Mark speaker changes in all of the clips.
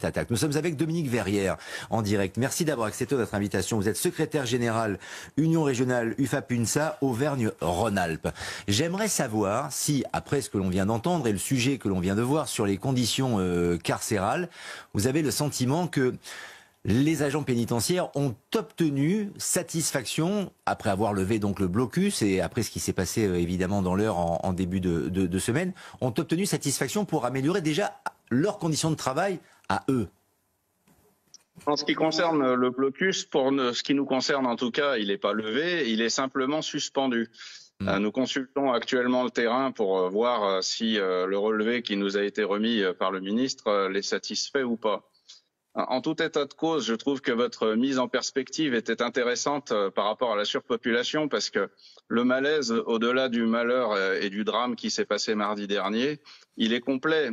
Speaker 1: Attaque. Nous sommes avec Dominique Verrière en direct. Merci d'avoir accepté notre invitation. Vous êtes secrétaire général Union régionale UFAP-UNSA Auvergne-Rhône-Alpes. J'aimerais savoir si, après ce que l'on vient d'entendre et le sujet que l'on vient de voir sur les conditions carcérales, vous avez le sentiment que les agents pénitentiaires ont obtenu satisfaction, après avoir levé donc le blocus et après ce qui s'est passé évidemment dans l'heure en début de semaine, ont obtenu satisfaction pour améliorer déjà leurs conditions de travail à eux.
Speaker 2: En ce qui concerne le blocus, pour ce qui nous concerne en tout cas, il n'est pas levé, il est simplement suspendu. Nous consultons actuellement le terrain pour voir si le relevé qui nous a été remis par le ministre les satisfait ou pas. En tout état de cause, je trouve que votre mise en perspective était intéressante par rapport à la surpopulation parce que le malaise, au-delà du malheur et du drame qui s'est passé mardi dernier, il est complet.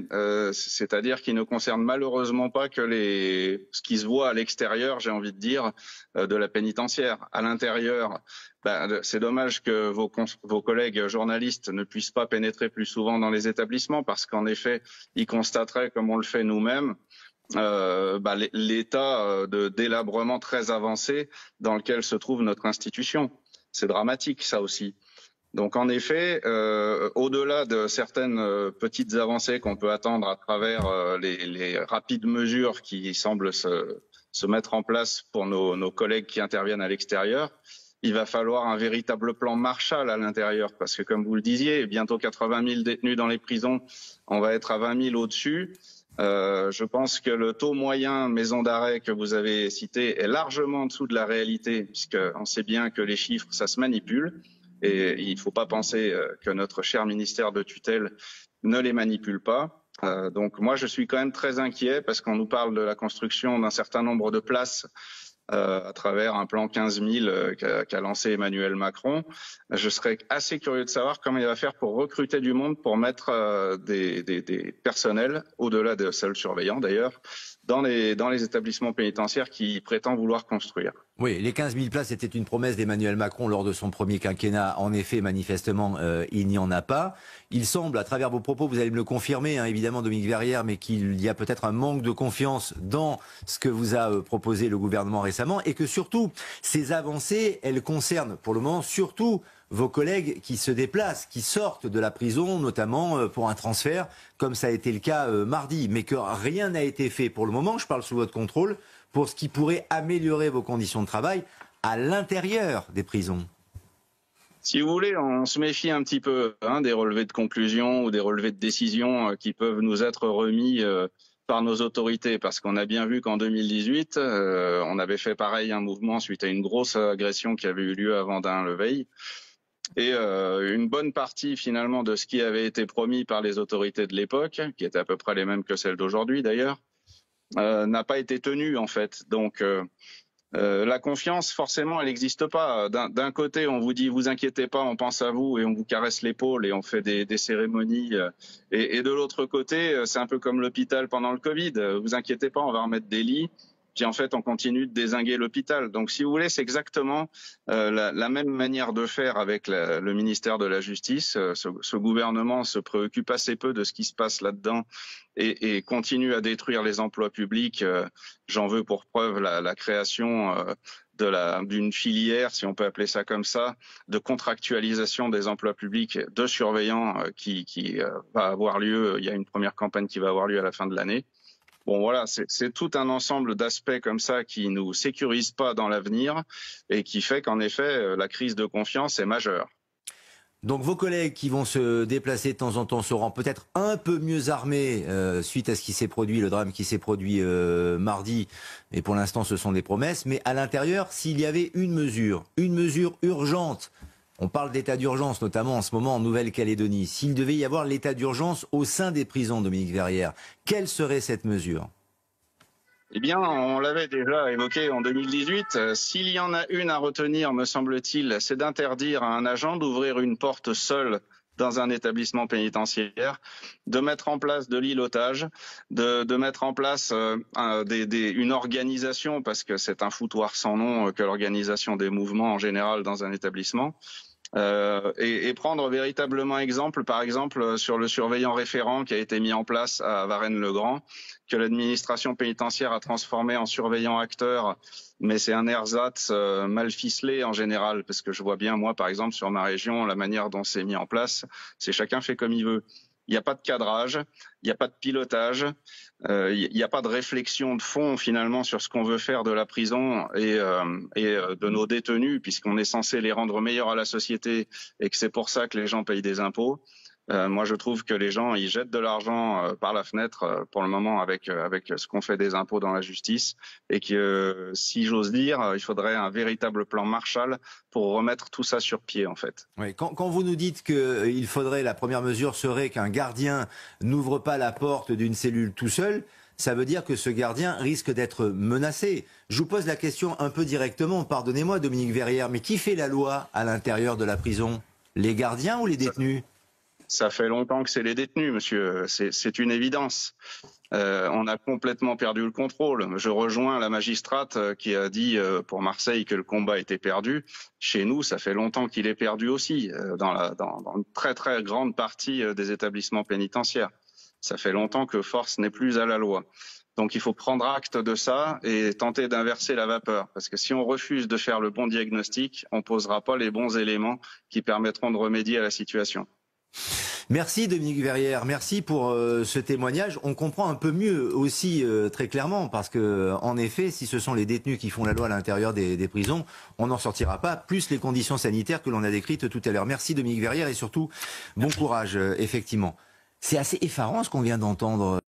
Speaker 2: C'est-à-dire qu'il ne concerne malheureusement pas que ce qui se voit à l'extérieur, j'ai envie de dire, de la pénitentiaire. À l'intérieur, c'est dommage que vos collègues journalistes ne puissent pas pénétrer plus souvent dans les établissements parce qu'en effet, ils constateraient, comme on le fait nous-mêmes, l'état de délabrement très avancé dans lequel se trouve notre institution. C'est dramatique, ça aussi. Donc en effet, au-delà de certaines petites avancées qu'on peut attendre à travers les rapides mesures qui semblent se mettre en place pour nos collègues qui interviennent à l'extérieur, il va falloir un véritable plan Marshall à l'intérieur parce que comme vous le disiez, bientôt 80 000 détenus dans les prisons, on va être à 20 000 au-dessus. Je pense que le taux moyen maison d'arrêt que vous avez cité est largement en dessous de la réalité, puisqu'on sait bien que les chiffres, ça se manipule, et il ne faut pas penser que notre cher ministère de tutelle ne les manipule pas. Donc moi, je suis quand même très inquiet, parce qu'on nous parle de la construction d'un certain nombre de places à travers un plan 15 000 qu'a lancé Emmanuel Macron. Je serais assez curieux de savoir comment il va faire pour recruter du monde, pour mettre des personnels, au-delà de seuls surveillants d'ailleurs, dans les établissements pénitentiaires qu'il prétend vouloir construire.
Speaker 1: Oui, les 15 000 places étaient une promesse d'Emmanuel Macron lors de son premier quinquennat. En effet, manifestement, il n'y en a pas. Il semble, à travers vos propos, vous allez me le confirmer, hein, évidemment, Dominique Verrière, mais qu'il y a peut-être un manque de confiance dans ce que vous a proposé le gouvernement récemment et que surtout, ces avancées, elles concernent pour le moment surtout vos collègues qui se déplacent, qui sortent de la prison, notamment pour un transfert, comme ça a été le cas mardi, mais que rien n'a été fait pour le moment, je parle sous votre contrôle, pour ce qui pourrait améliorer vos conditions de travail à l'intérieur des prisons.
Speaker 2: Si vous voulez, on se méfie un petit peu des relevés de conclusion ou des relevés de décision qui peuvent nous être remis par nos autorités, parce qu'on a bien vu qu'en 2018, on avait fait pareil un mouvement suite à une grosse agression qui avait eu lieu à Vendin-le-Veil. Et une bonne partie finalement de ce qui avait été promis par les autorités de l'époque, qui étaient à peu près les mêmes que celles d'aujourd'hui d'ailleurs, n'a pas été tenue en fait. Donc la confiance, forcément, elle n'existe pas. D'un côté, on vous dit vous inquiétez pas, on pense à vous et on vous caresse l'épaule et on fait des cérémonies. Et de l'autre côté, c'est un peu comme l'hôpital pendant le Covid. Vous inquiétez pas, on va remettre des lits. Puis en fait, on continue de dézinguer l'hôpital. Donc, si vous voulez, c'est exactement la même manière de faire avec le ministère de la Justice. Ce gouvernement se préoccupe assez peu de ce qui se passe là-dedans et continue à détruire les emplois publics. J'en veux pour preuve la création d'une filière, si on peut appeler ça comme ça, de contractualisation des emplois publics de surveillants qui va avoir lieu. Il y a une première campagne qui va avoir lieu à la fin de l'année. Bon voilà, c'est tout un ensemble d'aspects comme ça qui nous sécurisent pas dans l'avenir et qui fait qu'en effet, la crise de confiance est majeure.
Speaker 1: Donc vos collègues qui vont se déplacer de temps en temps seront peut-être un peu mieux armés suite à ce qui s'est produit, le drame qui s'est produit mardi, et pour l'instant ce sont des promesses, mais à l'intérieur, s'il y avait une mesure urgente, on parle d'état d'urgence, notamment en ce moment en Nouvelle-Calédonie. S'il devait y avoir l'état d'urgence au sein des prisons, Dominique Verrière, quelle serait cette mesure ?
Speaker 2: Eh bien, on l'avait déjà évoqué en 2018. S'il y en a une à retenir, me semble-t-il, c'est d'interdire à un agent d'ouvrir une porte seul dans un établissement pénitentiaire, de mettre en place de l'îlotage, de mettre en place une organisation, parce que c'est un foutoir sans nom que l'organisation des mouvements en général dans un établissement, et prendre véritablement exemple, par exemple, sur le surveillant référent qui a été mis en place à Varennes-le-Grand, que l'administration pénitentiaire a transformé en surveillant acteur, mais c'est un ersatz mal ficelé en général, parce que je vois bien, moi, par exemple, sur ma région, la manière dont c'est mis en place, c'est chacun fait comme il veut. Il n'y a pas de cadrage, il n'y a pas de pilotage, il n'y a pas de réflexion de fond finalement sur ce qu'on veut faire de la prison et de nos détenus, puisqu'on est censé les rendre meilleurs à la société et que c'est pour ça que les gens payent des impôts. Moi, je trouve que les gens, ils jettent de l'argent par la fenêtre pour le moment avec ce qu'on fait des impôts dans la justice et que, si j'ose dire, il faudrait un véritable plan Marshall pour remettre tout ça sur pied, en fait.
Speaker 1: Oui, quand vous nous dites qu'il faudrait, la première mesure serait qu'un gardien n'ouvre pas la porte d'une cellule tout seul, ça veut dire que ce gardien risque d'être menacé. Je vous pose la question un peu directement, pardonnez-moi Dominique Verrière, mais qui fait la loi à l'intérieur de la prison? Les gardiens ou les détenus?
Speaker 2: Ça fait longtemps que c'est les détenus, monsieur. C'est une évidence. On a complètement perdu le contrôle. Je rejoins la magistrate qui a dit pour Marseille que le combat était perdu. Chez nous, ça fait longtemps qu'il est perdu aussi, dans une très très grande partie des établissements pénitentiaires. Ça fait longtemps que force n'est plus à la loi. Donc il faut prendre acte de ça et tenter d'inverser la vapeur. Parce que si on refuse de faire le bon diagnostic, on ne posera pas les bons éléments qui permettront de remédier à la situation.
Speaker 1: Merci Dominique Verrière, merci pour ce témoignage. On comprend un peu mieux aussi très clairement parce que en effet, si ce sont les détenus qui font la loi à l'intérieur des prisons, on n'en sortira pas, plus les conditions sanitaires que l'on a décrites tout à l'heure. Merci Dominique Verrière et surtout bon courage, effectivement. C'est assez effarant ce qu'on vient d'entendre.